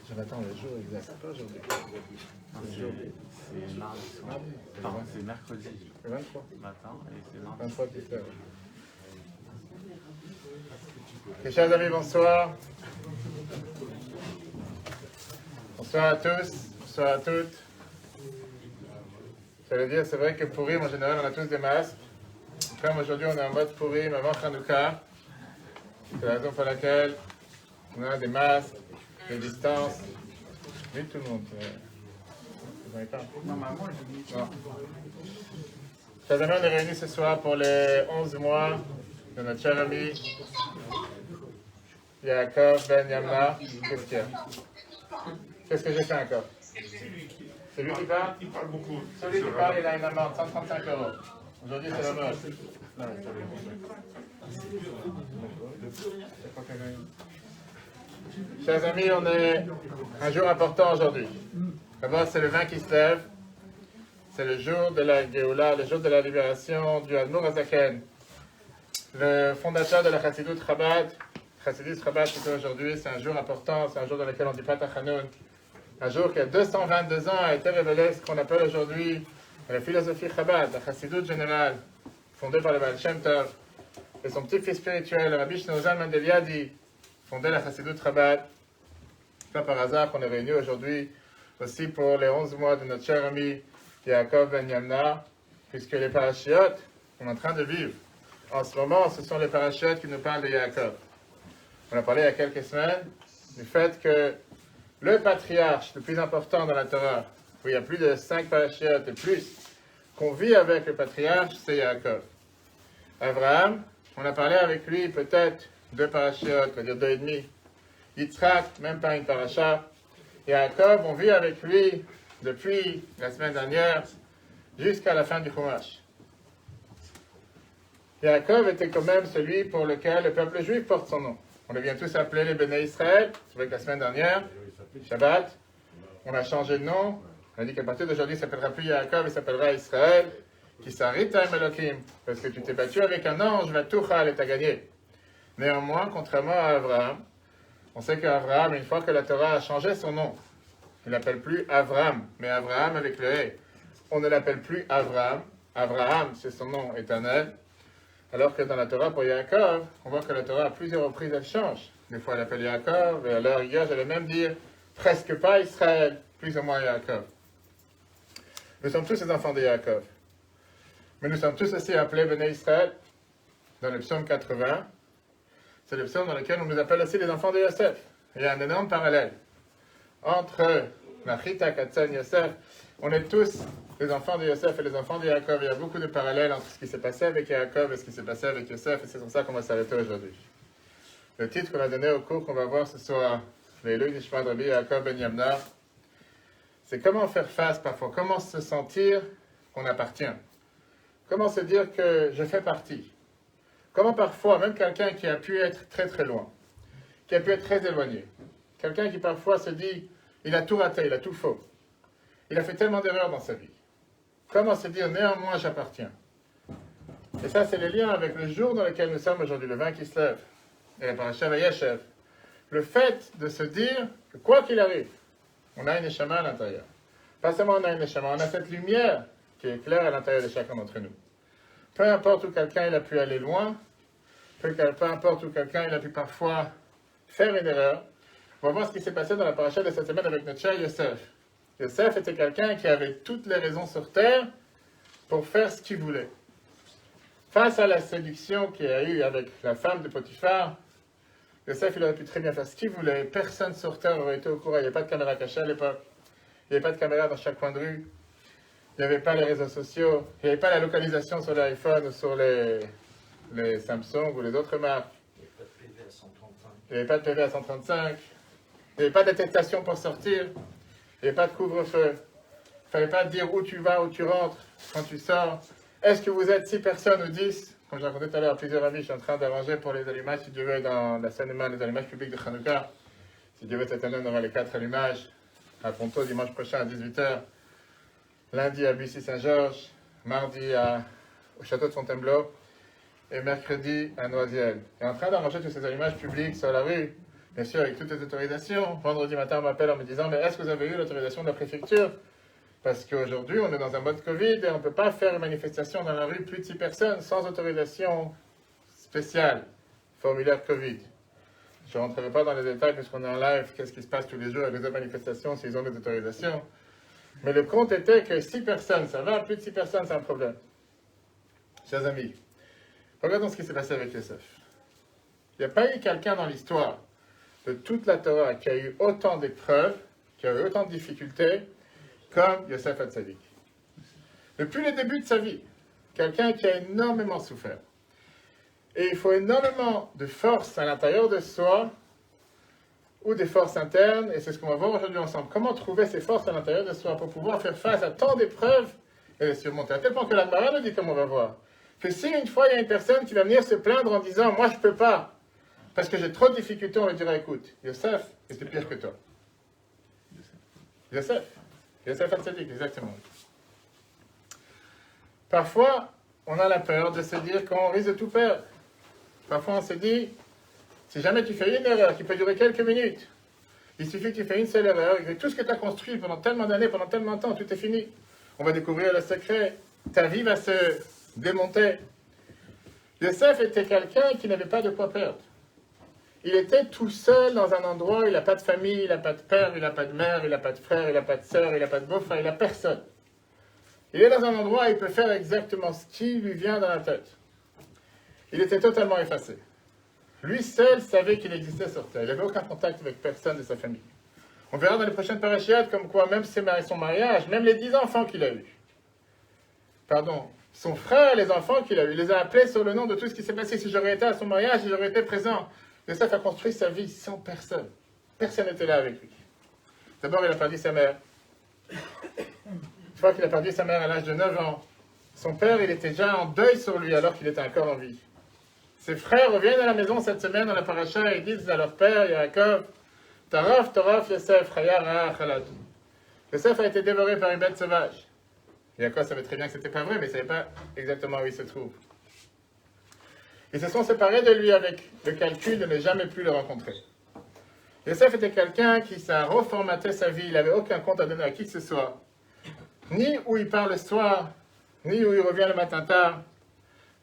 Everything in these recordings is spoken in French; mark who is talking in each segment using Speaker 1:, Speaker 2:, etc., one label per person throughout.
Speaker 1: J'attends le jour exact. Pas aujourd'hui.
Speaker 2: C'est mardi soir. Pardon, c'est mercredi.
Speaker 1: Le 23
Speaker 2: Matin et c'est mardi.
Speaker 1: 23 plus tard. Mes chers amis, bonsoir. Bonsoir à tous, bonsoir à toutes. J'allais dire, c'est vrai que Purim, en général, on a tous des masques. Comme aujourd'hui, on est en mode Purim avant Hanouka. C'est la raison pour laquelle on a des masques, des distances. Oui, tout le monde. Vous n'avez pas?
Speaker 2: Normalement, j'ai mis.
Speaker 1: Non. Chers amis, on est réunis ce soir pour les 11 mois de notre cher ami Yaakov Ben Yamna. Qu'est-ce qu'il y a? Qu'est-ce que j'ai fait encore? C'est lui qui parle?
Speaker 3: Il parle beaucoup.
Speaker 1: Celui qui parle, il a une amende, 135 €. Aujourd'hui, c'est la mode. Chers amis, on est un jour important aujourd'hui. D'abord, c'est le vin qui se lève. C'est le jour de la Géoula, le jour de la libération du Admour Hazaken, le fondateur de la Chassidut Chabad. Chassidut Chabad, c'est aujourd'hui, c'est un jour important, c'est un jour dans lequel on dit pas Tachanoun. Un jour qui, a 222 ans, a été révélé ce qu'on appelle aujourd'hui la philosophie Chabad, la Chassidut générale, fondée par le Baal Shem Tov, et son petit-fils spirituel, le Rabbi Shlomo Zalman de Liadi, fondé la Chassidut Chabad. C'est pas par hasard qu'on est réunis aujourd'hui aussi pour les 11 mois de notre cher ami Yaakov Ben Yamna, puisque les parachiotes qu'on est en train de vivre en ce moment, ce sont les parachiotes qui nous parlent de Yaakov. On a parlé il y a quelques semaines du fait que le patriarche le plus important dans la Torah, où il y a plus de 5 parachiotes et plus, qu'on vit avec le patriarche, c'est Yaakov. Abraham, on a parlé avec lui peut-être 2 parachiotes, on va dire 2 et demi. Yitzhak, même pas une paracha. Yaakov, on vit avec lui depuis la semaine dernière jusqu'à la fin du Chumash. Yaakov était quand même celui pour lequel le peuple juif porte son nom. On les vient tous appeler les Béné Israël. C'est vrai que la semaine dernière, Shabbat, on a changé de nom. On a dit qu'à partir d'aujourd'hui, il ne s'appellera plus Yaakov, il s'appellera Israël. Qui s'arrête Elohim, parce que tu t'es battu avec un ange, Vatuchal, et t'as gagné. Néanmoins, contrairement à Abraham, on sait qu'Abraham, une fois que la Torah a changé son nom, il n'appelle plus Avram, mais Abraham avec le He. On ne l'appelle plus Abraham. Abraham, c'est son nom éternel. Alors que dans la Torah, pour Yaakov, on voit que la Torah, à plusieurs reprises, elle change. Des fois, elle appelle Yaakov, et à la rigueur, j'allais même dire presque pas Israël, plus ou moins Yaakov. Nous sommes tous les enfants de Yaakov. Mais nous sommes tous aussi appelés Béné Israël. Dans le psaume 80, c'est le psaume dans lequel on nous appelle aussi les enfants de Yosef. Il y a un énorme parallèle entre Nachita, Katzen, Yosef. On est tous les enfants de Yosef et les enfants de Yaakov. Il y a beaucoup de parallèles entre ce qui s'est passé avec Yaakov et ce qui s'est passé avec Yosef, et c'est sur ça qu'on va s'arrêter aujourd'hui. Le titre qu'on a donné au cours qu'on va voir ce soir, Ve'elu Nishmat Rabbi Yaakov Ben Yamna, c'est comment faire face parfois, comment se sentir qu'on appartient. Comment se dire que je fais partie? Comment parfois, même quelqu'un qui a pu être très très loin, qui a pu être très éloigné, quelqu'un qui parfois se dit, il a tout raté, il a tout faux, il a fait tellement d'erreurs dans sa vie. Comment se dire, néanmoins j'appartiens? Et ça, c'est le lien avec le jour dans lequel nous sommes aujourd'hui, le vin qui se lève, et la paracha Vayeshev. Le fait de se dire que quoi qu'il arrive, on a une neshama à l'intérieur. Pas seulement on a une neshama, on a cette lumière qui est claire à l'intérieur de chacun d'entre nous. Peu importe où quelqu'un il a pu aller loin, peu importe où quelqu'un il a pu parfois faire une erreur, on va voir ce qui s'est passé dans la paracha de cette semaine avec notre cher Yosef. Yosef était quelqu'un qui avait toutes les raisons sur terre pour faire ce qu'il voulait. Face à la séduction qu'il y a eu avec la femme de Potiphar, Yosef il aurait pu très bien faire ce qu'il voulait. Personne sur terre aurait été au courant. Il n'y avait pas de caméra cachée à l'époque. Il n'y avait pas de caméra dans chaque coin de rue. Il n'y avait pas les réseaux sociaux, il n'y avait pas la localisation sur l'iPhone ou sur les Samsung ou les autres marques. Il n'y avait pas de PV à 135. Il n'y avait pas d'attestation pour sortir. Il n'y avait pas de couvre-feu. Il ne fallait pas dire où tu vas, où tu rentres, quand tu sors. Est-ce que vous êtes 6 personnes ou 10? Comme j'ai raconté tout à l'heure à plusieurs amis, je suis en train d'arranger pour les allumages, si Dieu veut, dans la scène les allumages publics de Hanouka. Si Dieu veut, cette année, on aura les 4 allumages à Ponto, dimanche prochain à 18h. Lundi à Bussy-Saint-Georges, mardi au château de Fontainebleau, et mercredi à Noisiel. Et en train d'arranger tous ces allumages publics sur la rue, bien sûr avec toutes les autorisations. Vendredi matin, on m'appelle en me disant, mais est-ce que vous avez eu l'autorisation de la préfecture? Parce qu'aujourd'hui, on est dans un mode Covid et on ne peut pas faire une manifestation dans la rue plus de 6 personnes sans autorisation spéciale, formulaire Covid. Je ne rentrerai pas dans les détails puisqu'on est en live, qu'est-ce qui se passe tous les jours avec les autres manifestations s'ils ont des autorisations. Mais le compte était que 6 personnes, ça va, plus de 6 personnes, c'est un problème. Chers amis, regardons ce qui s'est passé avec Yosef. Il n'y a pas eu quelqu'un dans l'histoire de toute la Torah qui a eu autant d'épreuves, qui a eu autant de difficultés, comme Yosef Hatzadik. Depuis le début de sa vie, quelqu'un qui a énormément souffert. Et il faut énormément de force à l'intérieur de soi, ou des forces internes, et c'est ce qu'on va voir aujourd'hui ensemble. Comment trouver ces forces à l'intérieur de soi pour pouvoir faire face à tant d'épreuves et les surmonter. À tel point que la Gemara nous dit, comme on va voir, que si une fois il y a une personne qui va venir se plaindre en disant « Moi je ne peux pas, parce que j'ai trop de difficultés », on va dire « Écoute, Yosef était pire que toi. » Yosef Hatzadik, exactement. Parfois, on a la peur de se dire qu'on risque de tout perdre. Parfois, on se dit, si jamais tu fais une erreur qui peut durer quelques minutes, il suffit que tu fais une seule erreur, et que tout ce que tu as construit pendant tellement d'années, pendant tellement de temps, tout est fini. On va découvrir le secret. Ta vie va se démonter. Yosef était quelqu'un qui n'avait pas de quoi perdre. Il était tout seul dans un endroit où il n'a pas de famille, il n'a pas de père, il n'a pas de mère, il n'a pas de frère, il n'a pas de sœur, il n'a pas de beau-frère, il n'a personne. Il est dans un endroit où il peut faire exactement ce qui lui vient dans la tête. Il était totalement effacé. Lui seul savait qu'il existait sur Terre. Il n'avait aucun contact avec personne de sa famille. On verra dans les prochaines parashiot comme quoi même son mariage, même les 10 enfants qu'il a eus, son frère, les enfants qu'il a eus, il les a appelés sur le nom de tout ce qui s'est passé. Si j'aurais été à son mariage, j'aurais été présent. Yosef a construit sa vie sans personne. Personne n'était là avec lui. D'abord, il a perdu sa mère. Une fois qu'il a perdu sa mère à l'âge de 9 ans, son père, il était déjà en deuil sur lui alors qu'il était encore en vie. Ses frères reviennent à la maison cette semaine dans la paracha et disent à leur père, Yaakov, Taraf, Yosef, Chayar, Chalad. Yosef a été dévoré par une bête sauvage. Yaakov savait très bien que ce n'était pas vrai, mais il ne savait pas exactement où il se trouve. Ils se sont séparés de lui avec le calcul de ne jamais plus le rencontrer. Yosef était quelqu'un qui s'est reformaté sa vie, il n'avait aucun compte à donner à qui que ce soit. Ni où il part le soir, ni où il revient le matin tard.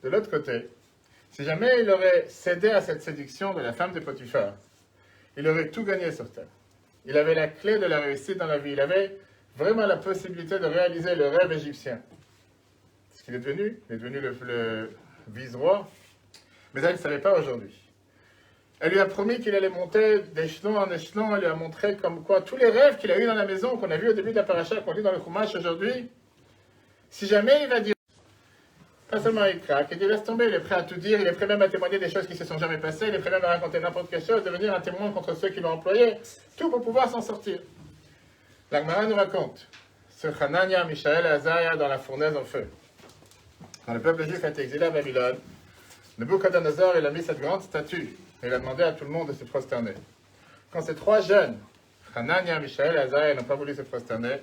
Speaker 1: De l'autre côté, si jamais il aurait cédé à cette séduction de la femme de Potiphar, il aurait tout gagné sur terre. Il avait la clé de la réussite dans la vie, il avait vraiment la possibilité de réaliser le rêve égyptien. Ce qu'il est devenu, il est devenu le vice-roi. Mais elle ne savait pas aujourd'hui. Elle lui a promis qu'il allait monter d'échelon en échelon. Elle lui a montré comme quoi tous les rêves qu'il a eus dans la maison, qu'on a vu au début de la paracha, qu'on lit dans le Chumash aujourd'hui, si jamais il va dire, pas seulement il craque, il dit laisse tomber, il est prêt à tout dire, il est prêt même à témoigner des choses qui ne se sont jamais passées, il est prêt même à raconter n'importe quelle chose, devenir un témoin contre ceux qui l'ont employé, tout pour pouvoir s'en sortir. La Gemara nous raconte ce Hanania, Mishaël et Azaria dans la fournaise en feu. Quand le peuple juif a été exilé à Babylone, Nebuchadnezzar, il a mis cette grande statue et il a demandé à tout le monde de se prosterner. Quand ces 3 jeunes, Hanania, Mishaël et Azaria, n'ont pas voulu se prosterner,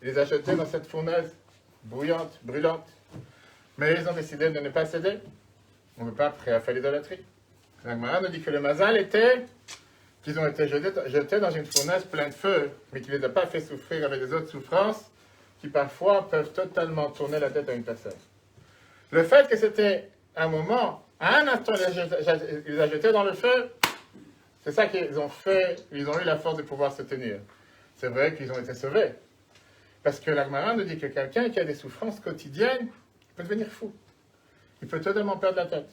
Speaker 1: il les a jetés dans cette fournaise bouillante, brûlante. Mais ils ont décidé de ne pas céder. On ne veut pas prêt à faire l'idolâtrie. La Gemara nous dit que le mazal était qu'ils ont été jetés dans une fournaise pleine de feu, mais qui ne les a pas fait souffrir avec des autres souffrances qui parfois peuvent totalement tourner la tête à une personne. Le fait que c'était un moment, à un instant, il les a jetés dans le feu, c'est ça qu'ils ont fait, ils ont eu la force de pouvoir se tenir. C'est vrai qu'ils ont été sauvés. Parce que la Gemara nous dit que quelqu'un qui a des souffrances quotidiennes peut devenir fou. Il peut totalement perdre la tête.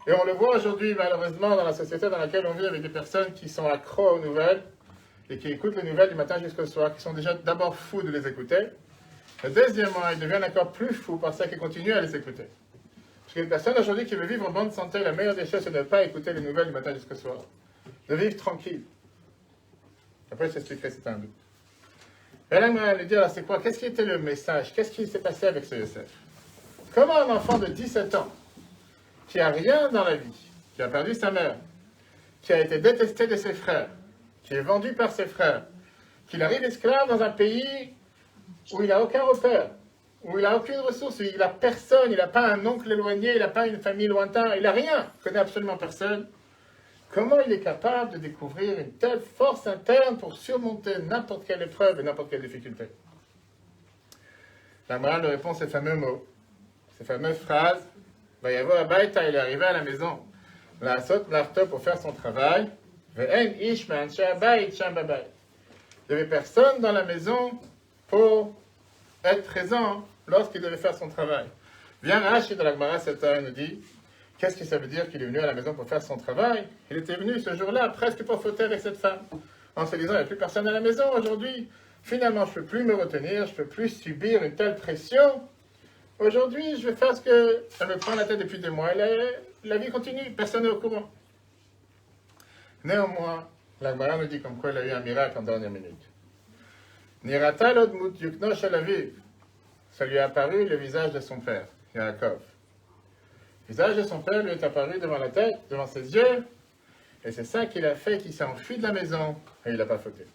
Speaker 1: Et on le voit aujourd'hui, malheureusement, dans la société dans laquelle on vit, avec des personnes qui sont accros aux nouvelles et qui écoutent les nouvelles du matin jusqu'au soir, qui sont déjà d'abord fous de les écouter. Et deuxièmement, ils deviennent encore plus fous par ça qu'ils continuent à les écouter. Parce qu'il y a une personne aujourd'hui qui veut vivre en bonne santé, la meilleure des choses, c'est de ne pas écouter les nouvelles du matin jusqu'au soir. De vivre tranquille. Après, je t'expliquerai si tu as un doute. Et là, on va lui dire, alors c'est quoi? Qu'est-ce qui était le message? Qu'est-ce qui s'est passé avec ce Yosef? Comment un enfant de 17 ans, qui n'a rien dans la vie, qui a perdu sa mère, qui a été détesté de ses frères, qui est vendu par ses frères, qu'il arrive esclave dans un pays où il n'a aucun repère, où il n'a aucune ressource, où il n'a personne, il n'a pas un oncle éloigné, il n'a pas une famille lointaine, il n'a rien, il ne connaît absolument personne. Comment il est capable de découvrir une telle force interne pour surmonter n'importe quelle épreuve et n'importe quelle difficulté? La morale répond ces fameux mots, ces fameuses phrases. Vayavo abaita, il est arrivé à la maison. La sot l'arto pour faire son travail. Ve'en ish me'anshe abayit sham babayit. Il n'y avait personne dans la maison pour être présent lorsqu'il devait faire son travail. Viens Rashi de la Gemara cette heure nous dit, qu'est-ce que ça veut dire qu'il est venu à la maison pour faire son travail? Il était venu ce jour-là presque pour fauter avec cette femme, en se disant, il n'y a plus personne à la maison aujourd'hui. Finalement, je ne peux plus me retenir, je ne peux plus subir une telle pression. Aujourd'hui, je vais faire ce que ça me prend la tête depuis des mois. La vie continue, personne n'est au courant. Néanmoins, la Gemara nous dit comme quoi il a eu un miracle en dernière minute. Nirata l'odmut yukno shalaviv. Ça lui est apparu le visage de son père, Yaakov. Le visage de son père lui est apparu devant la tête, devant ses yeux, et c'est ça qu'il a fait, qu'il s'est enfui de la maison, et il n'a pas fauté.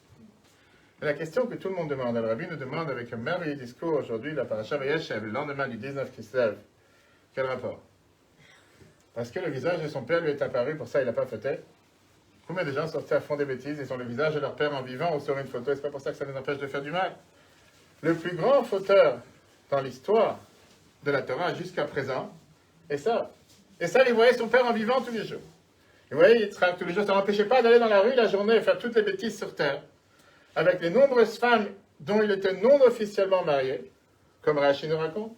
Speaker 1: Et la question que tout le monde demande, le Rabbi nous demande avec un merveilleux discours aujourd'hui, la paracha Vayeshev, le lendemain du 19 Kislev. Quel rapport? Parce que le visage de son père lui est apparu, pour ça il n'a pas fauté. Combien de gens sortaient à fond des bêtises, ils ont le visage de leur père en vivant ou sur une photo, et c'est pas pour ça que ça les empêche de faire du mal. Le plus grand fauteur dans l'histoire de la Torah jusqu'à présent, et ça, il voyait son père en vivant tous les jours. Il voyait Yitzhak tous les jours, ça n'empêchait pas d'aller dans la rue la journée et faire toutes les bêtises sur terre, avec les nombreuses femmes dont il était non officiellement marié, comme Rashi nous raconte.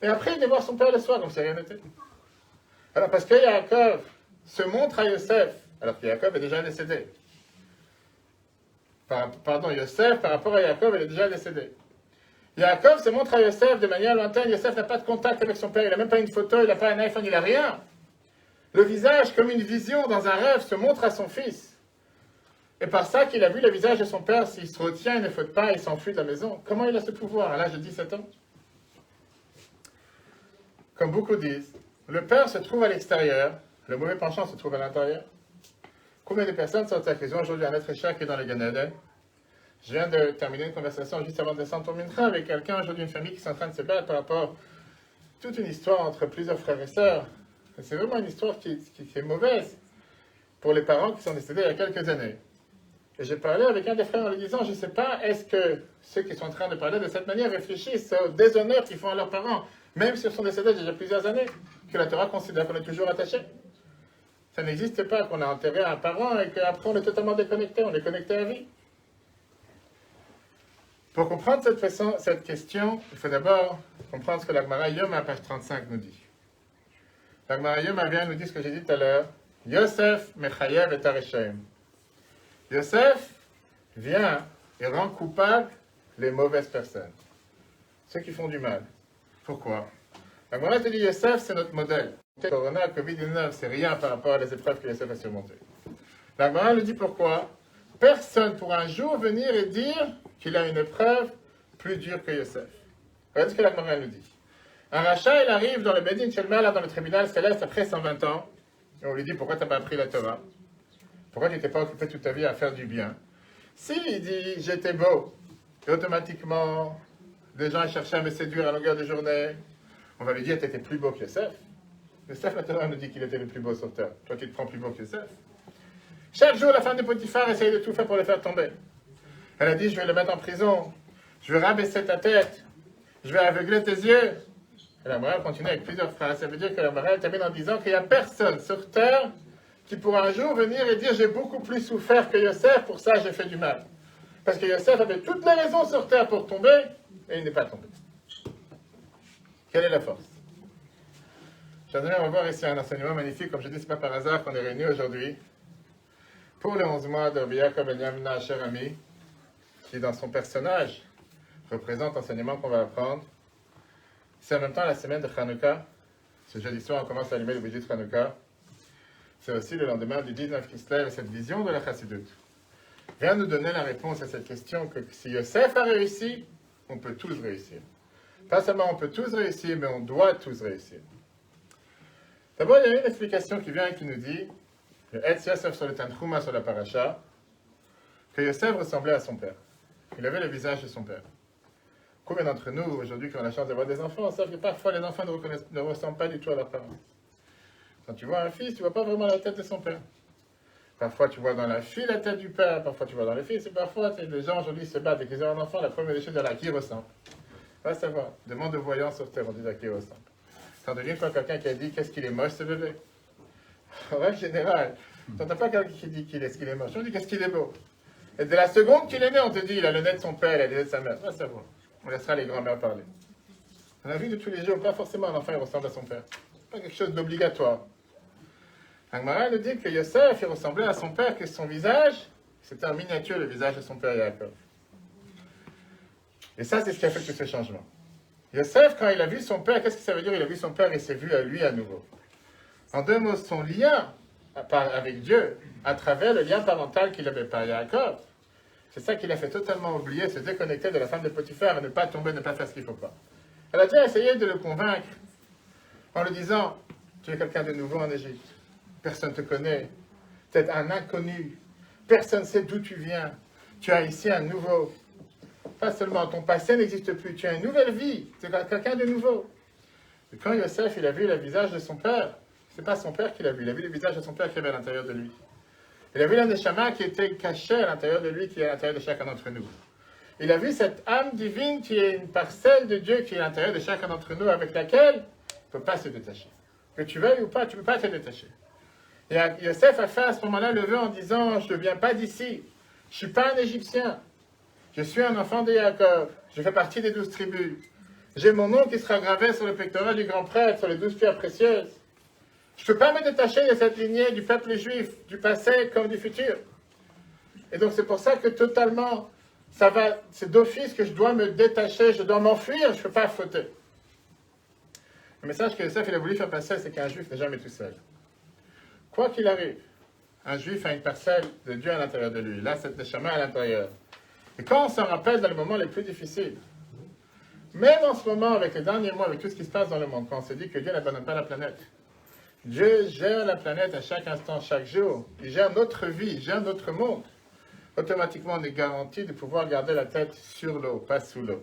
Speaker 1: Et après, il est voir son père le soir, comme si rien n'était. Alors, parce que Yaakov se montre à Yosef, alors que Yaakov est déjà décédé. Yosef, par rapport à Yaakov, il est déjà décédé. Yaakov se montre à Yosef de manière lointaine. Yosef n'a pas de contact avec son père, il n'a même pas une photo, il n'a pas un iPhone, il n'a rien. Le visage, comme une vision dans un rêve, se montre à son fils. Et par ça qu'il a vu le visage de son père, s'il se retient, il ne faute pas, il s'enfuit de la maison. Comment il a ce pouvoir à l'âge de 17 ans? Comme beaucoup disent, le père se trouve à l'extérieur, le mauvais penchant se trouve à l'intérieur. Combien de personnes sont à prison aujourd'hui à notre échec et dans les Gan Eden? Je viens de terminer une conversation juste avant de descendre au Mincha avec quelqu'un, aujourd'hui une famille qui est en train de se battre par rapport à toute une histoire entre plusieurs frères et sœurs. Et c'est vraiment une histoire qui est mauvaise pour les parents qui sont décédés il y a quelques années. Et j'ai parlé avec un des frères en lui disant, je ne sais pas, est-ce que ceux qui sont en train de parler de cette manière réfléchissent au déshonneur qu'ils font à leurs parents, même s'ils sont décédés déjà plusieurs années, que la Torah considère qu'on est toujours attaché. Ça n'existe pas qu'on a enterré un parent et qu'après on est totalement déconnecté, on est connecté à vie. Pour comprendre cette question, il faut d'abord comprendre ce que la Gemara Yoma, page 35, nous dit. La Gemara Yoma vient nous dire ce que j'ai dit tout à l'heure. Yosef mechayev et tareshaim. Yosef vient et rend coupable les mauvaises personnes, ceux qui font du mal. Pourquoi? La Gemara te dit Yosef, c'est notre modèle. Corona, Covid-19, c'est rien par rapport à les épreuves que Yosef a surmontées. La Gemara nous dit pourquoi. Personne pourra un jour venir et dire qu'il a une épreuve plus dure que Yosef. Regardez ce que la Gemara nous dit. Un rachat, il arrive dans le Bedin Shelma, là dans le tribunal céleste après 120 ans, et on lui dit pourquoi tu n'as pas appris la Torah? Pourquoi tu n'étais pas occupé toute ta vie à faire du bien? S'il dit j'étais beau, et automatiquement des gens cherchaient à me séduire à longueur de journée, on va lui dire tu étais plus beau que Yosef. Yosef, la Torah nous dit qu'il était le plus beau sur terre. Toi tu te prends plus beau que Yosef. Chaque jour, la femme de Potiphar essaye de tout faire pour le faire tomber. Elle a dit, je vais le mettre en prison, je vais rabaisser ta tête, je vais aveugler tes yeux. Et la morale continue avec plusieurs phrases. Ça veut dire que la morale termine en disant qu'il n'y a personne sur terre qui pourra un jour venir et dire, j'ai beaucoup plus souffert que Yosef, pour ça j'ai fait du mal. Parce que Yosef avait toutes les raisons sur terre pour tomber, et il n'est pas tombé. Quelle est la force? Chers amis, on va voir ici un enseignement magnifique. Comme je dis, ce n'est pas par hasard qu'on est réunis aujourd'hui. Pour les 11 mois de Rabbi Yaakov ben Yamna Asher Ami, qui dans son personnage représente l'enseignement qu'on va apprendre, c'est en même temps la semaine de Hanouka. Ce jeudi soir, on commence à allumer le bougie de Hanouka. C'est aussi le lendemain du 19 Kislev et cette vision de la Chassidut vient nous donner la réponse à cette question que si Yosef a réussi, on peut tous réussir. Pas seulement on peut tous réussir, mais on doit tous réussir. D'abord, il y a une explication qui vient et qui nous dit le Etz Yosef sur le Tanchuma sur la paracha, que Yosef ressemblait à son père. Il avait le visage de son père. Combien d'entre nous, aujourd'hui, qui ont la chance d'avoir des enfants, savent que parfois les enfants ne ressemblent pas du tout à leurs parents. Quand tu vois un fils, tu ne vois pas vraiment la tête de son père. Parfois, tu vois dans la fille la tête du père, parfois tu vois dans les filles. C'est parfois, les gens aujourd'hui se battent et qu'ils ont un enfant, la première des choses, à qui il ressemble. Va savoir. Demande de voyance sur terre, on dit à qui il ressemble. Quand une fois quelqu'un qui a dit qu'est-ce qu'il est moche, ce bébé. En règle générale, tu n'entends pas quelqu'un qui dit qu'il est moche, on dit qu'est-ce qu'il est beau. Et de la seconde qu'il est né, on te dit il a le nez de son père, il a le nez de sa mère. Va savoir. On laissera les grands-mères parler. Dans la vie de tous les jours, pas forcément un enfant il ressemble à son père. Pas quelque chose d'obligatoire. Agmara nous dit que Yosef, il ressemblait à son père, que son visage, c'était en miniature le visage de son père Yaakov. Et ça, c'est ce qui a fait tous ces changements. Yosef, quand il a vu son père, qu'est-ce que ça veut dire? Il a vu son père et s'est vu à lui à nouveau. En deux mots, son lien avec Dieu, à travers le lien parental qu'il avait par Yaakov, c'est ça qui l'a fait totalement oublier, se déconnecter de la femme de Potiphar et ne pas tomber, ne pas faire ce qu'il ne faut pas. Elle a déjà essayé de le convaincre en lui disant, tu es quelqu'un de nouveau en Égypte. Personne ne te connaît. Tu es un inconnu. Personne ne sait d'où tu viens. Tu as ici un nouveau. Pas seulement ton passé n'existe plus. Tu as une nouvelle vie. Tu es quelqu'un de nouveau. Et quand Yosef il a vu le visage de son père, c'est pas son père qu'il a vu. Il a vu le visage de son père qui avait à l'intérieur de lui. Il a vu la Neshama qui était cachée à l'intérieur de lui, qui est à l'intérieur de chacun d'entre nous. Il a vu cette âme divine qui est une parcelle de Dieu qui est à l'intérieur de chacun d'entre nous, avec laquelle il ne peut pas se détacher. Que tu veuilles ou pas, tu ne peux pas te détacher. Et Yosef a fait à ce moment-là le vœu en disant, je ne viens pas d'ici, je ne suis pas un Égyptien, je suis un enfant de Yaakov, je fais partie des 12 tribus. J'ai mon nom qui sera gravé sur le pectoral du grand prêtre, sur les 12 pierres précieuses. Je ne peux pas me détacher de cette lignée du peuple juif, du passé comme du futur. Et donc c'est pour ça que totalement, c'est d'office que je dois me détacher, je dois m'enfuir, je ne peux pas fauter. Le message que Yosef il a voulu faire passer, c'est qu'un juif n'est jamais tout seul. Quoi qu'il arrive, un juif a une parcelle de Dieu à l'intérieur de lui. Là, c'est le chemin à l'intérieur. Et quand on s'en rappelle dans les moments les plus difficiles, même en ce moment, avec les derniers mois, avec tout ce qui se passe dans le monde, quand on se dit que Dieu n'abandonne pas la planète, Dieu gère la planète à chaque instant, chaque jour. Il gère notre vie, il gère notre monde. Automatiquement, on est garanti de pouvoir garder la tête sur l'eau, pas sous l'eau.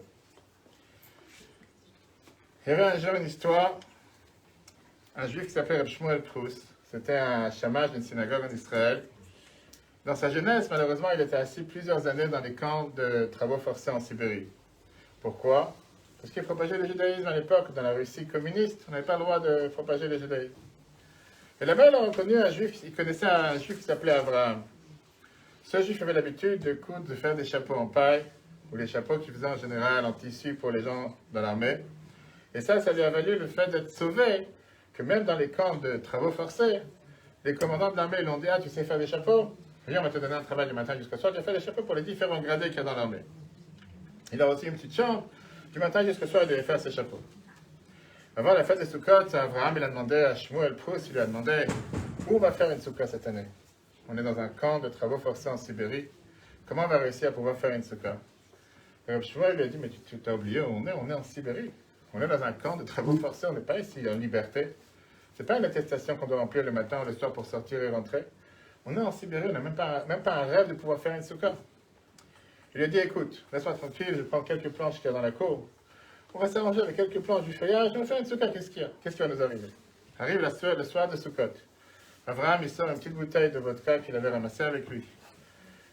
Speaker 1: Il y avait un jour une histoire, un juif qui s'appelait Reb Shmuel Prus. C'était un chamash d'une synagogue en Israël. Dans sa jeunesse, malheureusement, il était assis plusieurs années dans les camps de travaux forcés en Sibérie. Pourquoi? Parce qu'il propageait le judaïsme à l'époque, dans la Russie communiste. On n'avait pas le droit de propager le judaïsme. Et là-bas, il a reconnu un juif, il connaissait un juif qui s'appelait Abraham. Ce juif avait l'habitude de faire des chapeaux en paille, ou les chapeaux qu'il faisait en général en tissu pour les gens dans l'armée. Et ça lui a valu le fait d'être sauvé, que même dans les camps de travaux forcés, les commandants de l'armée lui ont dit, ah, tu sais faire des chapeaux? Viens, on va te donner un travail du matin jusqu'au soir, tu vas faire des chapeaux pour les différents gradés qu'il y a dans l'armée. Il a aussi une petite chambre, du matin jusqu'au soir, il devait faire ses chapeaux. Avant la fête des Sukkot, Abraham, il a demandé à Shmuel Prus, il lui a demandé, où on va faire une Sukkot cette année? On est dans un camp de travaux forcés en Sibérie, comment on va réussir à pouvoir faire une Sukkot? Et Shmuel lui a dit, mais tu t'as oublié, on est en Sibérie. On est dans un camp de travaux forcés, on n'est pas ici en liberté. Ce n'est pas une attestation qu'on doit remplir le matin ou le soir pour sortir et rentrer. On est en Sibérie, on n'a même pas un rêve de pouvoir faire une soukha. Il lui a dit, écoute, laisse-moi tranquille, je prends quelques planches qu'il y a dans la cour. On va s'arranger avec quelques planches du feuillage, on va faire une soukha, qu'est-ce qu'il y a? Qu'est-ce qui va nous arriver? Arrive le soir de Sukkot. Abraham, il sort une petite bouteille de vodka qu'il avait ramassée avec lui.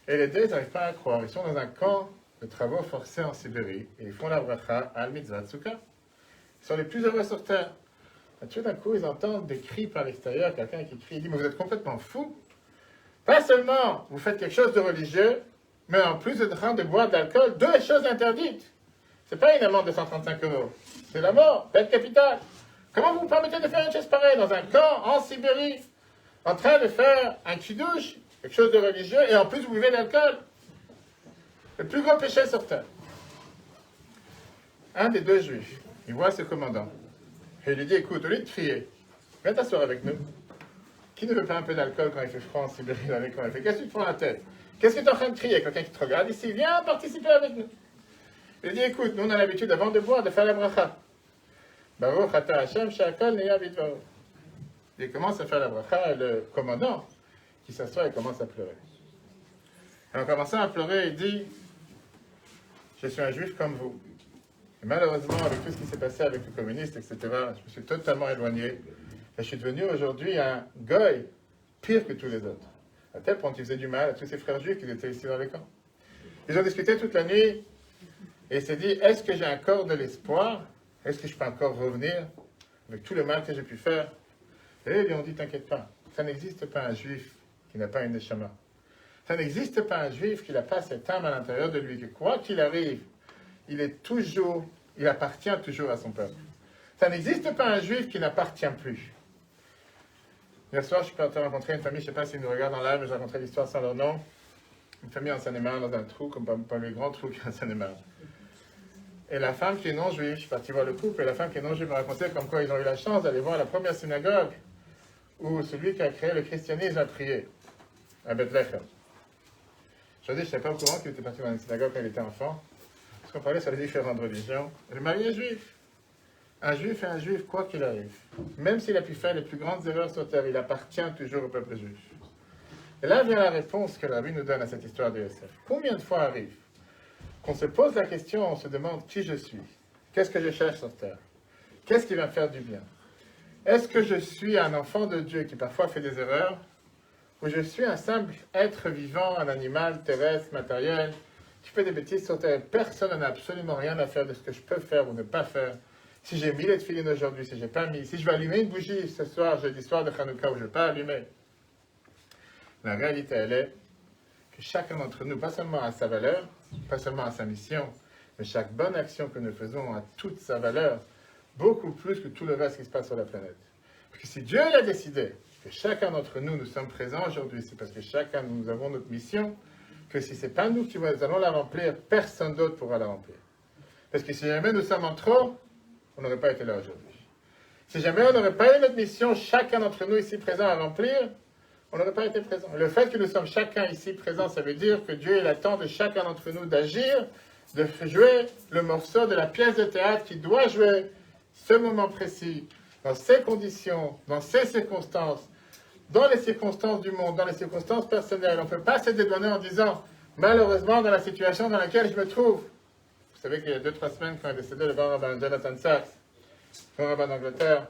Speaker 1: Et les deux, ils n'arrivent pas à croire. Ils sont dans un camp de travaux forcés en Sibérie et ils font la bracha al mitzvah soukha. Ils sont les plus heureux sur terre. Et tout d'un coup, ils entendent des cris par l'extérieur, quelqu'un qui crie, il dit, mais vous êtes complètement fou. Pas seulement vous faites quelque chose de religieux, mais en plus de train de boire de l'alcool, deux choses interdites. C'est pas une amende de 135 €, c'est la mort, peine capitale. Comment vous vous permettez de faire une chose pareille dans un camp en Sibérie, en train de faire un kidouche, quelque chose de religieux, et en plus vous buvez de l'alcool? Le plus gros péché sur terre. Un des deux juifs, il voit ce commandant, et il lui dit, écoute, au lieu de crier, viens t'asseoir avec nous. Qui ne veut pas un peu d'alcool quand il fait froid en Sibérie, dans les camps? Qu'est-ce que tu te prends la tête? Qu'est-ce que tu es en train de crier? Quelqu'un qui te regarde ici, viens participer avec nous. Il dit, écoute, nous on a l'habitude avant de boire, de faire la bracha. Baruch ata Hashem she'akol neya bidvaro. Il commence à faire la bracha, et le commandant, qui s'assoit, il commence à pleurer. Et en commençant à pleurer, il dit, je suis un juif comme vous. Et malheureusement, avec tout ce qui s'est passé avec les communistes, etc., je me suis totalement éloigné. Et je suis devenu aujourd'hui un goy, pire que tous les autres. À tel point qu'il faisait du mal à tous ses frères juifs qui étaient ici dans les camps. Ils ont discuté toute la nuit et il s'est dit, est-ce que j'ai encore de l'espoir? Est-ce que je peux encore revenir avec tout le mal que j'ai pu faire? Et ils lui ont dit, t'inquiète pas, ça n'existe pas un juif qui n'a pas une neshama. Ça n'existe pas un juif qui n'a pas cette âme à l'intérieur de lui, que quoi qu'il arrive, il appartient toujours à son peuple. Ça n'existe pas un juif qui n'appartient plus. Hier soir, je suis parti rencontrer une famille, je ne sais pas s'ils nous regardent en live, mais j'ai rencontré l'histoire sans leur nom. Une famille en Seine-et-Marne, dans un trou, comme pas le grand trou qu'il y a en Seine-et-Marne. Et la femme qui est non-juive, je suis parti voir le couple, et la femme qui est non-juive me racontait comme quoi ils ont eu la chance d'aller voir la première synagogue où celui qui a créé le christianisme a prié, à Bethléem. Je dis, je ne savais pas au courant qu'il était parti dans une synagogue quand il était enfant, parce qu'on parlait sur les différentes religions. Le mari est juif. Un juif est un juif, quoi qu'il arrive. Même s'il a pu faire les plus grandes erreurs sur terre, il appartient toujours au peuple juif. Et là vient la réponse que la Rabbi nous donne à cette histoire de Yosef. Combien de fois arrive qu'on se pose la question, on se demande qui je suis? Qu'est-ce que je cherche sur terre? Qu'est-ce qui va me faire du bien? Est-ce que je suis un enfant de Dieu qui parfois fait des erreurs? Ou je suis un simple être vivant, un animal terrestre, matériel, qui fait des bêtises sur terre? Personne n'a absolument rien à faire de ce que je peux faire ou ne pas faire. Si j'ai mis les tefilines aujourd'hui, si je n'ai pas mis, si je vais allumer une bougie ce soir, jeudi soir de Hanouka, ou je ne vais pas allumer. La réalité, elle est que chacun d'entre nous, pas seulement a sa valeur, pas seulement a sa mission, mais chaque bonne action que nous faisons a toute sa valeur, beaucoup plus que tout le reste qui se passe sur la planète. Parce que si Dieu l'a décidé, que chacun d'entre nous, nous sommes présents aujourd'hui, c'est parce que chacun, nous avons notre mission, que si ce n'est pas nous qui allons la remplir, personne d'autre pourra la remplir. Parce que si jamais nous sommes en trop, on n'aurait pas été là aujourd'hui. Si jamais on n'aurait pas eu notre mission, chacun d'entre nous ici présents à remplir, on n'aurait pas été présent. Le fait que nous sommes chacun ici présents, ça veut dire que Dieu il attend de chacun d'entre nous d'agir, de jouer le morceau de la pièce de théâtre qui doit jouer ce moment précis, dans ces conditions, dans ces circonstances, dans les circonstances du monde, dans les circonstances personnelles. On ne peut pas se dédouaner en disant, malheureusement, dans la situation dans laquelle je me trouve. Vous savez qu'il y a 2-3 semaines, quand est décédé le grand rabbin Jonathan Sachs, le grand rabbin d'Angleterre,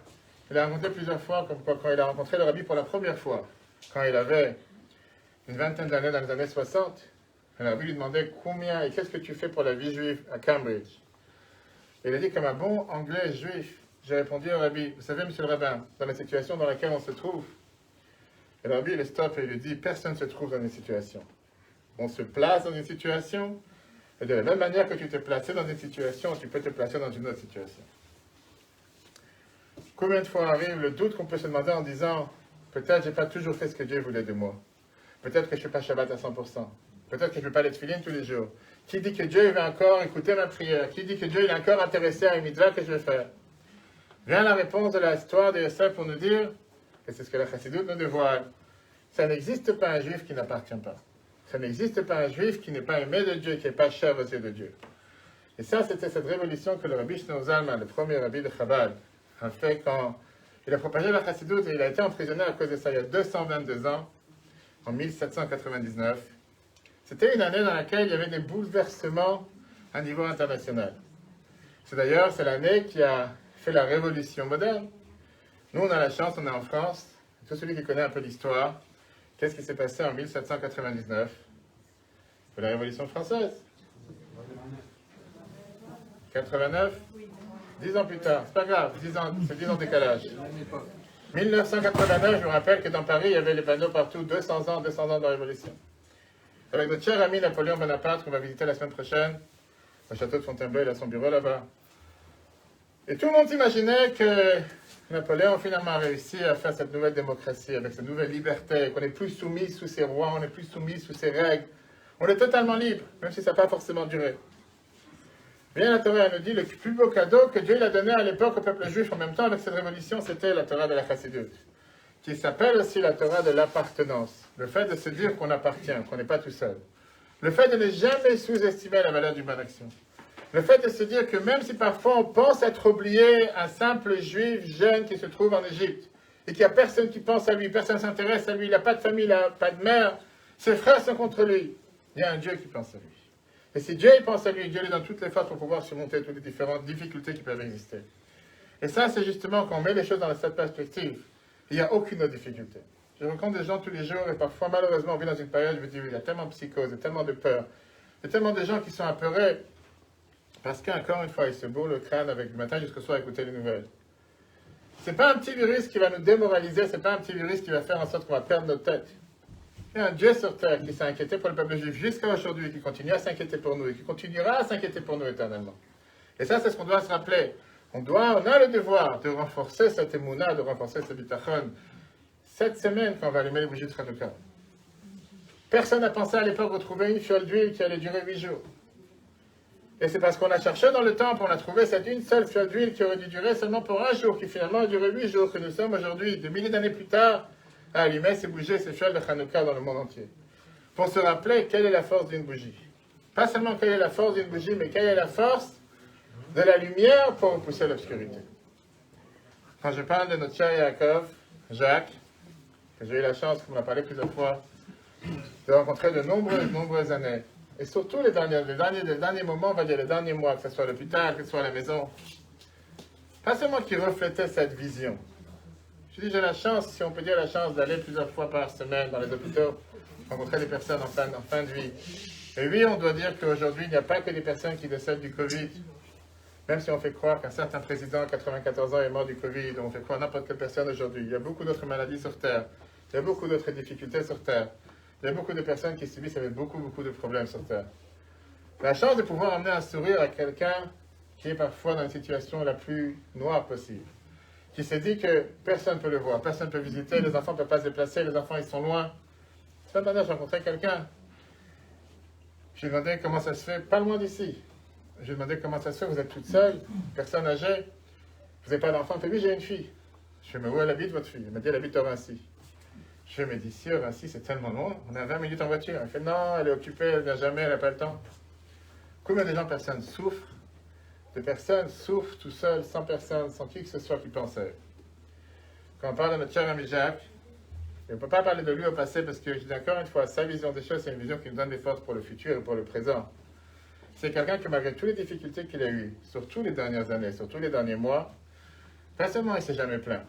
Speaker 1: il a raconté plusieurs fois, comme quoi, quand il a rencontré le rabbi pour la première fois, quand il avait une vingtaine d'années, dans les années 60, le rabbi lui demandait combien et qu'est-ce que tu fais pour la vie juive à Cambridge. Et il a dit, comme un bon anglais juif, j'ai répondu au rabbi, vous savez, monsieur le rabbin, dans la situation dans laquelle on se trouve, et le rabbi, il le stoppe et il lui dit, personne ne se trouve dans une situation. On se place dans une situation, et de la même manière que tu t'es placé dans une situation, tu peux te placer dans une autre situation. Combien de fois arrive le doute qu'on peut se demander en disant, peut-être je n'ai pas toujours fait ce que Dieu voulait de moi. Peut-être que je ne fais pas Shabbat à 100%. Peut-être que je ne fais pas les tefilines tous les jours. Qui dit que Dieu va encore écouter ma prière? Qui dit que Dieu est encore intéressé à une mitzvah que je vais faire? Vient la réponse de l'histoire de Yosef pour nous dire, et c'est ce que la Chassidoute nous dévoile, ça n'existe pas un juif qui n'appartient pas. Ça n'existe pas un juif qui n'est pas aimé de Dieu, qui n'est pas cher aux yeux de Dieu. Et ça, c'était cette révolution que le rabbi Shneur Zalman, le premier rabbi de Chabad, a fait quand il a propagé la Chassidoute et il a été emprisonné à cause de ça il y a 222 ans, en 1799. C'était une année dans laquelle il y avait des bouleversements à niveau international. C'est l'année qui a fait la révolution moderne. Nous, on a la chance, on est en France. Tout celui qui connaît un peu l'histoire, qu'est-ce qui s'est passé en 1799? C'est la Révolution française. 89? 10 ans plus tard, c'est pas grave, 10 ans, c'est 10 ans de décalage. 1989, je me rappelle que dans Paris, il y avait les panneaux partout, 200 ans de la Révolution. Avec notre cher ami Napoléon Bonaparte, qu'on va visiter la semaine prochaine, au château de Fontainebleau, il a son bureau là-bas. Et tout le monde s'imaginait que Napoléon finalement a réussi à faire cette nouvelle démocratie, avec cette nouvelle liberté, qu'on n'est plus soumis sous ses rois, on n'est plus soumis sous ses règles. On est totalement libre, même si ça n'a pas forcément duré. Bien, la Torah nous dit, le plus beau cadeau que Dieu a donné à l'époque au peuple juif en même temps avec cette révolution, c'était la Torah de la Chassidoute, qui s'appelle aussi la Torah de l'appartenance. Le fait de se dire qu'on appartient, qu'on n'est pas tout seul. Le fait de ne jamais sous-estimer la valeur d'une bonne action. Le fait de se dire que même si parfois on pense être oublié, un simple juif jeune qui se trouve en Égypte, et qu'il n'y a personne qui pense à lui, personne ne s'intéresse à lui, il n'a pas de famille, il n'a pas de mère, ses frères sont contre lui, il y a un Dieu qui pense à lui. Et si Dieu il pense à lui, Dieu lui donne toutes les forces pour pouvoir surmonter toutes les différentes difficultés qui peuvent exister. Et ça, c'est justement quand on met les choses dans cette perspective, il n'y a aucune autre difficulté. Je rencontre des gens tous les jours et parfois, malheureusement, on vit dans une période où je me dis, il y a tellement de psychose, il y a tellement de peur, il y a tellement de gens qui sont apeurés parce qu'encore une fois, ils se bourrent le crâne avec du matin jusqu'au soir à écouter les nouvelles. C'est pas un petit virus qui va nous démoraliser, c'est pas un petit virus qui va faire en sorte qu'on va perdre notre tête. Il y a un Dieu sur terre qui s'est inquiété pour le peuple juif jusqu'à aujourd'hui, qui continue à s'inquiéter pour nous et qui continuera à s'inquiéter pour nous éternellement. Et ça, c'est ce qu'on doit se rappeler. On a le devoir de renforcer cette émouna, de renforcer ce bitachon. Cette semaine, quand on va allumer les bougies de Hanouka. Personne n'a pensé à l'époque retrouver une fiole d'huile qui allait durer 8 jours. Et c'est parce qu'on a cherché dans le temple, on a trouvé cette une seule fiole d'huile qui aurait dû durer seulement pour 1 jour, qui finalement a duré 8 jours, que nous sommes aujourd'hui, des milliers d'années plus tard, à allumer ces bougies, ces fioles de Hanouka dans le monde entier. Pour se rappeler quelle est la force d'une bougie. Pas seulement quelle est la force d'une bougie, mais quelle est la force de la lumière pour repousser l'obscurité. Quand je parle de notre cher Yaakov, Jacques, que j'ai eu la chance, comme on a parlé plusieurs fois, de rencontrer de nombreuses années, et surtout les derniers moments, on va dire les derniers mois, que ce soit à l'hôpital, que ce soit à la maison, pas seulement qui reflétait cette vision. Je dis, j'ai la chance, si on peut dire la chance, d'aller plusieurs fois par semaine dans les hôpitaux, rencontrer des personnes en fin de vie. Et oui, on doit dire qu'aujourd'hui, il n'y a pas que des personnes qui décèdent du Covid. Même si on fait croire qu'un certain président, 94 ans, est mort du Covid, on fait croire n'importe quelle personne aujourd'hui. Il y a beaucoup d'autres maladies sur Terre. Il y a beaucoup d'autres difficultés sur Terre. Il y a beaucoup de personnes qui subissent avec beaucoup de problèmes sur Terre. La chance de pouvoir amener un sourire à quelqu'un qui est parfois dans une situation la plus noire possible. Qui se dit que personne ne peut le voir, personne ne peut visiter, les enfants ne peuvent pas se déplacer, les enfants ils sont loin. Cette année, j'ai rencontré quelqu'un. Je lui ai demandé comment ça se fait, pas loin d'ici. Je lui ai demandé comment ça se fait, vous êtes toute seule, personne âgée, vous n'avez pas d'enfant. Il fait, oui, j'ai une fille. Je lui ai dit, mais où elle habite, votre fille? Il m'a dit, elle habite à Vinci. Je lui ai dit, mais d'ici à Vinci, c'est tellement loin, on a 20 minutes en voiture. Il fait, non, elle est occupée, elle ne vient jamais, elle n'a pas le temps. Combien de gens, personnes souffrent? Des personnes souffrent tout seules, sans personne, sans qui que ce soit qui pense à eux. Quand on parle de notre cher ami Jacques, et on ne peut pas parler de lui au passé parce que, je dis encore une fois, sa vision des choses, c'est une vision qui nous donne des forces pour le futur et pour le présent. C'est quelqu'un qui, malgré toutes les difficultés qu'il a eues, surtout les dernières années, surtout les derniers mois, pas seulement il ne s'est jamais plaint,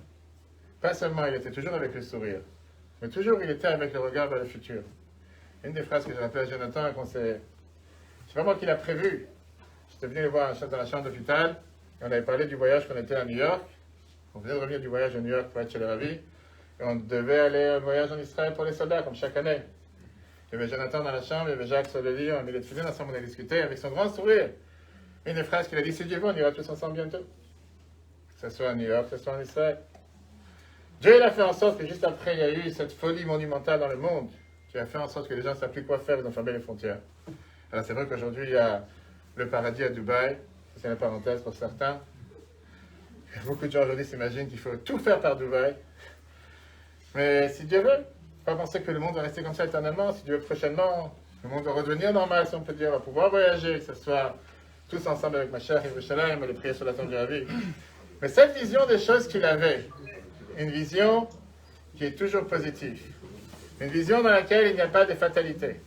Speaker 1: pas seulement il était toujours avec le sourire, mais toujours il était avec le regard vers le futur. Une des phrases que j'ai rappelées à Jonathan, c'est pas moi qui l'a prévu. J'étais venu le voir dans la chambre d'hôpital, et on avait parlé du voyage qu'on était à New York. On venait de revenir du voyage à New York pour être chez le Ravi, et on devait aller au voyage en Israël pour les soldats, comme chaque année. Il y avait Jonathan dans la chambre, il y avait Jacques sur le lit, on a mis les filets ensemble, on a discuté avec son grand sourire. Une des phrases qu'il a dit, si Dieu veut, on ira tous ensemble bientôt. Que ce soit à New York, que ce soit en Israël. Dieu il a fait en sorte que juste après, il y a eu cette folie monumentale dans le monde, qui a fait en sorte que les gens ne savent plus quoi faire, ils ont fermé les frontières. Alors c'est vrai qu'aujourd'hui, il y a le paradis à Dubaï, c'est une parenthèse pour certains. Beaucoup de gens aujourd'hui s'imaginent qu'il faut tout faire par Dubaï. Mais si Dieu veut, pas penser que le monde va rester comme ça éternellement. Si Dieu veut prochainement, le monde va redevenir normal, si on peut dire, on va pouvoir voyager, que ce soit tous ensemble avec ma chère Yerushalayim, les prier sur la tombe du Ravi. Mais cette vision des choses qu'il avait, une vision qui est toujours positive, une vision dans laquelle il n'y a pas de fatalité,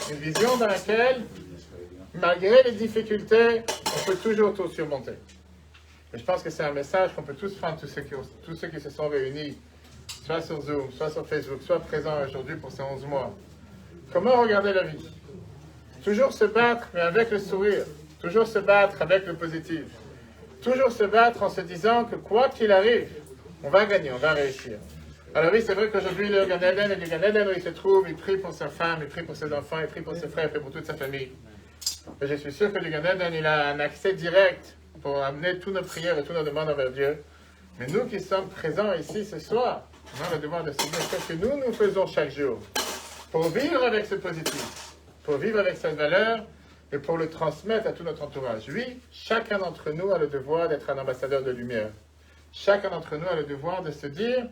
Speaker 1: une vision dans laquelle, malgré les difficultés, on peut toujours tout surmonter. Et je pense que c'est un message qu'on peut tous prendre, tous ceux qui se sont réunis, soit sur Zoom, soit sur Facebook, soit présents aujourd'hui pour ces 11 mois. Comment regarder la vie? Toujours se battre, mais avec le sourire. Toujours se battre avec le positif. Toujours se battre en se disant que quoi qu'il arrive, on va gagner, on va réussir. Alors oui, c'est vrai qu'aujourd'hui, le Gan Eden, et le Gan Eden où il se trouve, il prie pour sa femme, il prie pour ses enfants, il prie pour ses frères, il prie pour toute sa famille. Et je suis sûr que le Gan Eden, il a un accès direct pour amener toutes nos prières et toutes nos demandes envers Dieu. Mais nous qui sommes présents ici ce soir, on a le devoir de se dire ce que nous faisons chaque jour pour vivre avec ce positif, pour vivre avec cette valeur et pour le transmettre à tout notre entourage. Oui, chacun d'entre nous a le devoir d'être un ambassadeur de lumière. Chacun d'entre nous a le devoir de se dire,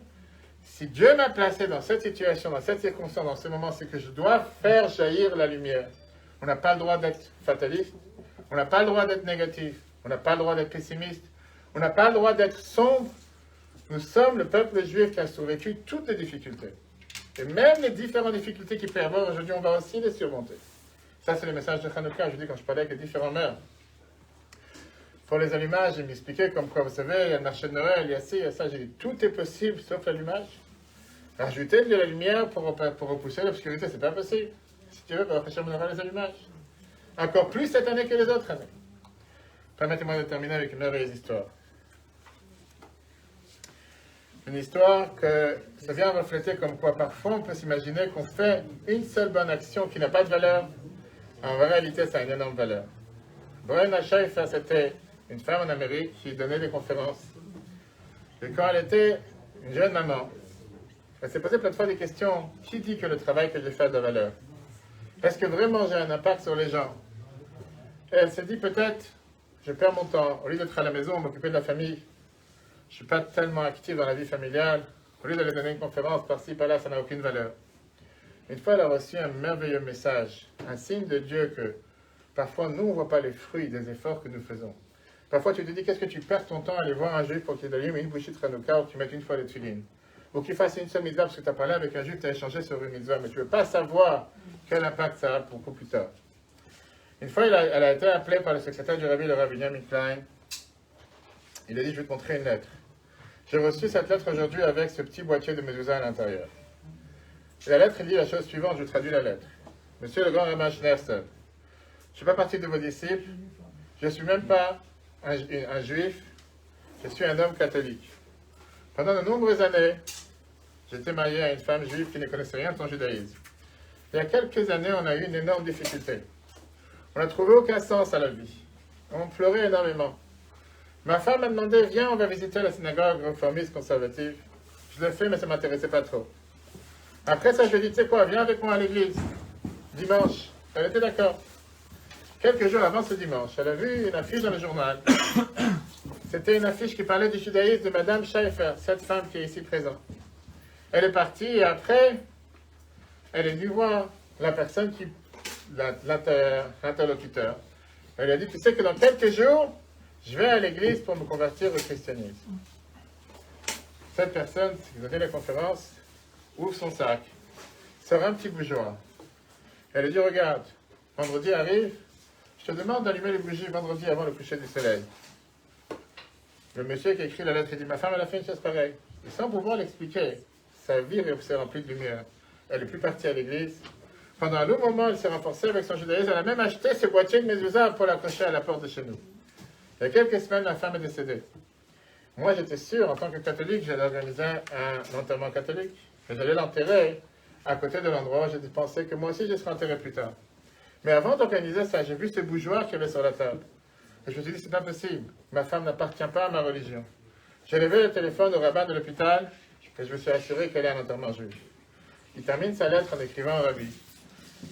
Speaker 1: si Dieu m'a placé dans cette situation, dans cette circonstance, dans ce moment, c'est que je dois faire jaillir la lumière. On n'a pas le droit d'être fataliste, on n'a pas le droit d'être négatif, on n'a pas le droit d'être pessimiste, on n'a pas le droit d'être sombre. Nous sommes le peuple juif qui a survécu toutes les difficultés. Et même les différentes difficultés qu'il peut y avoir aujourd'hui, on va aussi les surmonter. Ça, c'est le message de Hanouka. Je dis quand je parlais avec les différents mères. Pour les allumages, il m'expliquait comme quoi, vous savez, il y a le marché de Noël, il y a ci, il y a ça. J'ai dit, tout est possible sauf l'allumage. Rajouter de la lumière pour repousser l'obscurité, c'est pas possible. Si tu veux, on aura les allumages. Encore plus cette année que les autres années. Permettez-moi de terminer avec une merveilleuse histoire. Une histoire que ça vient refléter comme quoi parfois on peut s'imaginer qu'on fait une seule bonne action qui n'a pas de valeur. En réalité, ça a une énorme valeur. Brenna Schaeffer, c'était une femme en Amérique qui donnait des conférences. Et quand elle était une jeune maman, elle s'est posé plein de fois des questions. Qui dit que le travail que j'ai fait a de la valeur? Est-ce que vraiment j'ai un impact sur les gens? Et elle s'est dit peut-être, je perds mon temps. Au lieu d'être à la maison, m'occuper de la famille, je ne suis pas tellement actif dans la vie familiale. Au lieu d'aller donner une conférence par-ci, par-là, ça n'a aucune valeur. Une fois, elle a reçu un merveilleux message, un signe de Dieu que parfois, nous, on ne voit pas les fruits des efforts que nous faisons. Parfois, tu te dis, qu'est-ce que tu perds ton temps à aller voir un juif pour qu'il allume une bouchée de Hanouka ou qu'il mette une fois les tefilines? Ou qu'il fasse une seule mitzvah parce que tu as parlé avec un juif, tu as échangé sur une mitzvah, mais tu ne veux pas savoir quel impact ça a beaucoup plus tard. Une fois, elle a été appelée par le secrétaire du rabbi, le rabbi Benjamin Klein. Il a dit, je vais te montrer une lettre. J'ai reçu cette lettre aujourd'hui avec ce petit boîtier de mezouza à l'intérieur. Et la lettre, il dit la chose suivante, je traduis la lettre. Monsieur le grand Rabbin Schneerson, je ne suis pas partie de vos disciples, je ne suis même pas un juif, je suis un homme catholique. Pendant de nombreuses années, j'étais marié à une femme juive qui ne connaissait rien de son judaïsme. Il y a quelques années, on a eu une énorme difficulté. On n'a trouvé aucun sens à la vie. On pleurait énormément. Ma femme m'a demandé, viens, on va visiter la synagogue réformiste conservative. Je l'ai fait, mais ça ne m'intéressait pas trop. Après ça, je lui ai dit, tu sais quoi, viens avec moi à l'église, dimanche. Elle était d'accord. Quelques jours avant ce dimanche, elle a vu une affiche dans le journal. C'était une affiche qui parlait du judaïsme de Madame Schaeffer, cette femme qui est ici présente. Elle est partie et après, elle est venue voir la personne l'interlocuteur. Elle lui a dit, tu sais que dans quelques jours, je vais à l'église pour me convertir au christianisme. Cette personne qui donnait la conférence ouvre son sac, sort un petit bougeoir. Elle lui dit, regarde, vendredi arrive, je te demande d'allumer les bougies vendredi avant le coucher du soleil. Le monsieur qui a écrit la lettre, il dit, ma femme, elle a fait une chose pareille. Et sans pouvoir l'expliquer, sa vie s'est remplie de lumière. Elle n'est plus partie à l'église. Pendant un long moment, elle s'est renforcée avec son judaïsme. Elle a même acheté ce boîtier de mezouza pour l'accrocher à la porte de chez nous. Il y a quelques semaines, ma femme est décédée. Moi, j'étais sûr, en tant que catholique, j'allais organiser un enterrement catholique. Et j'allais l'enterrer à côté de l'endroit où j'ai pensé que moi aussi, je serais enterré plus tard. Mais avant d'organiser ça, j'ai vu ce bougeoir qu'il y avait sur la table. Et je me suis dit, c'est pas possible. Ma femme n'appartient pas à ma religion. J'ai levé le téléphone au rabbin de l'hôpital et je me suis assuré qu'elle est un enterrement juif. Il termine sa lettre en écrivant au rabbi.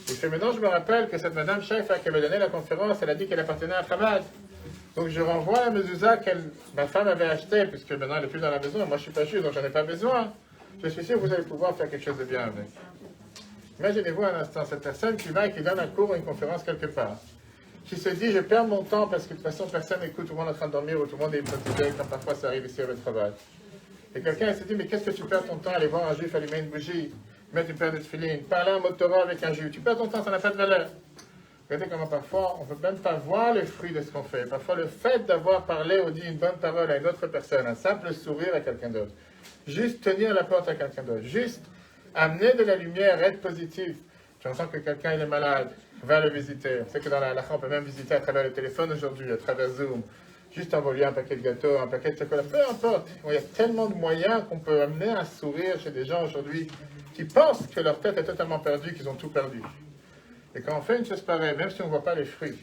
Speaker 1: Il fait, maintenant, je me rappelle que cette madame Schaeffer qui avait donné la conférence, elle a dit qu'elle appartenait à Chabad. Donc je renvoie la mezouza que ma femme avait achetée, puisque maintenant elle n'est plus dans la maison, moi je ne suis pas juif, donc j'en ai pas besoin. Je suis sûr que vous allez pouvoir faire quelque chose de bien avec. Imaginez-vous un instant, cette personne qui va et qui donne un cours ou une conférence quelque part, qui se dit, je perds mon temps parce que de toute façon personne n'écoute, tout le monde est en train de dormir ou tout le monde est hypnotisé, comme parfois ça arrive ici au travail. Et quelqu'un se dit, mais qu'est-ce que tu perds ton temps à aller voir un juif allumer une bougie, mettre une paire de tefilines, parler un mot de Torah avec un juif, tu perds ton temps, ça n'a pas de valeur. Regardez comment parfois on ne peut même pas voir les fruits de ce qu'on fait. Parfois le fait d'avoir parlé ou dit une bonne parole à une autre personne, un simple sourire à quelqu'un d'autre, juste tenir la porte à quelqu'un d'autre, juste amener de la lumière, être positif. Tu entends que quelqu'un il est malade, va le visiter. On sait que dans la halakha, on peut même visiter à travers le téléphone aujourd'hui, à travers Zoom. Juste envoyer un paquet de gâteaux, un paquet de chocolat, peu importe. Il y a tellement de moyens qu'on peut amener un sourire chez des gens aujourd'hui qui pensent que leur tête est totalement perdue, qu'ils ont tout perdu. Et quand on fait une chose pareille, même si on ne voit pas les fruits,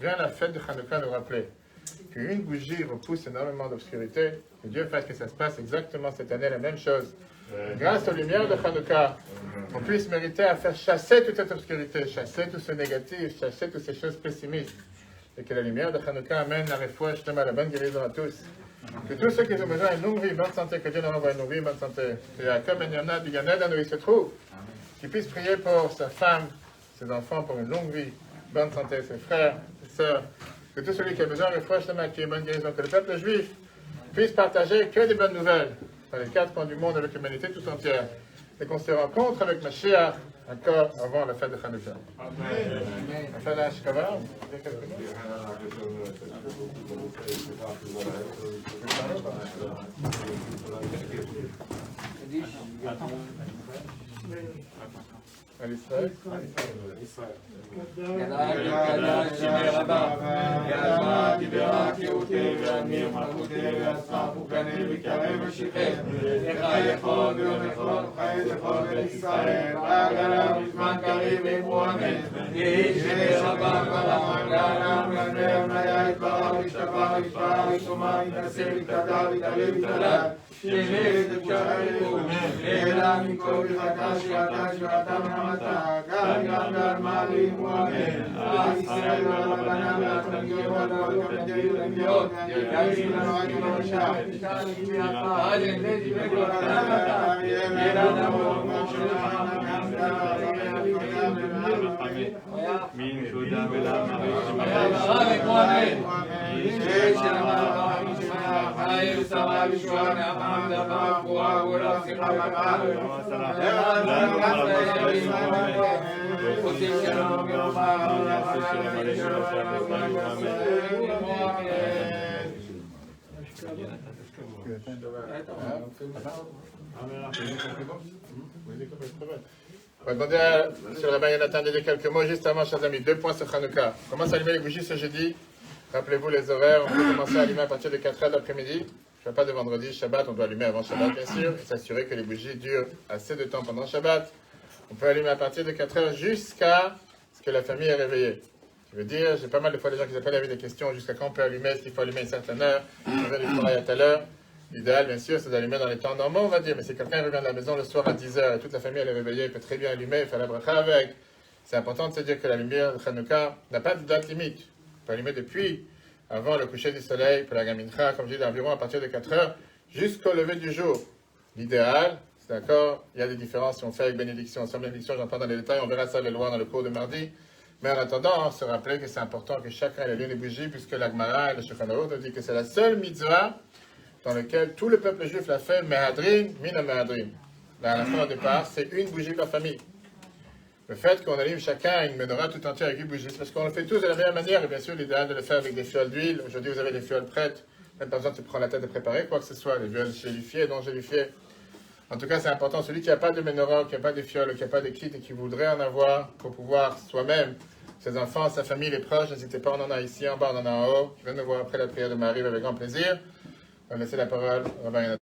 Speaker 1: vient la fête de Hanouka nous rappeler qu'une bougie repousse énormément d'obscurité, que Dieu fasse que ça se passe exactement cette année la même chose. Grâce aux lumières de Hanouka, on puisse mériter à faire chasser toute cette obscurité, chasser tout ce négatif, chasser toutes ces choses pessimistes. Et que la lumière de Hanouka amène la réfouche, justement, la bonne guérison à tous. Que tous ceux qui ont besoin d'une longue vie, bonne santé, que Dieu leur envoie une longue vie, bonne santé. Et comme il y en a du Ganed, où il se trouve, qu'il puisse prier pour sa femme, ses enfants, pour une longue vie, bonne santé, ses frères, ses sœurs. Que tout celui qui a besoin de réfouche, qui est bonne guérison, que le peuple juif puisse partager que des bonnes nouvelles dans les quatre coins du monde avec l'humanité tout entière. et qu'on se rencontre avec Mashiach encore avant la fête de Hanouka. On fait la Ashkava, il y a quelques mots. À l'Israël. On va demander à M. le rabbin Yonatan de dire quelques mots juste avant, chers amis. 2 points sur Hanouka. On commence à allumer les bougies ce jeudi. Rappelez-vous les horaires. On peut commencer à allumer à partir de 4h de l'après-midi. Je ne fais pas de vendredi, Shabbat. On doit allumer avant Shabbat, bien sûr, et s'assurer que les bougies durent assez de temps pendant Shabbat. On peut allumer à partir de 4h jusqu'à ce que la famille est réveillée. Je veux dire, j'ai pas mal de fois des gens qui s'appellent avec des questions jusqu'à quand on peut allumer, est-ce qu'il faut allumer à une certaine heure, on revient du travail à telle heure. L'idéal, bien sûr, c'est d'allumer dans les temps normaux, on va dire, mais si quelqu'un revient de la maison le soir à 10h et toute la famille elle est réveillée, il peut très bien allumer, faire la bracha avec. C'est important de se dire que la lumière de Hanouka n'a pas de date limite. On peut allumer depuis avant le coucher du soleil, pour la gamincha, comme je dis, d'environ à partir de 4h jusqu'au lever du jour. L'idéal, c'est d'accord, il y a des différences si on fait avec bénédiction, sans bénédiction, j'en parle dans les détails, on verra ça le loin dans le cours de mardi. Mais en attendant, se rappeler que c'est important que chacun ait allume les bougies, puisque la Gemara et le Shulchan Aruch nous dit que c'est la seule mitzvah dans laquelle tout le peuple juif l'a fait, mehadrin, mina mehadrin. Là, à la fin au départ, c'est une bougie par famille. Le fait qu'on allume chacun une menorah tout entière avec une bougie, c'est parce qu'on le fait tous de la meilleure manière, et bien sûr, l'idéal de le faire avec des fioles d'huile. Aujourd'hui, vous avez des fioles prêtes, même pas besoin de se prendre la tête de préparer quoi que ce soit, les fioles gélifiées, non gélifiées. En tout cas, c'est important, celui qui n'a pas de menorah, qui n'a pas de fioles, qui n'a pas de kit et qui voudrait en avoir pour pouvoir soi-même, ses enfants, sa famille, les proches, n'hésitez pas, on en a ici en bas, on en a en haut. Je viens de voir après la prière de Marie avec grand plaisir. On va laisser la parole au rabbin.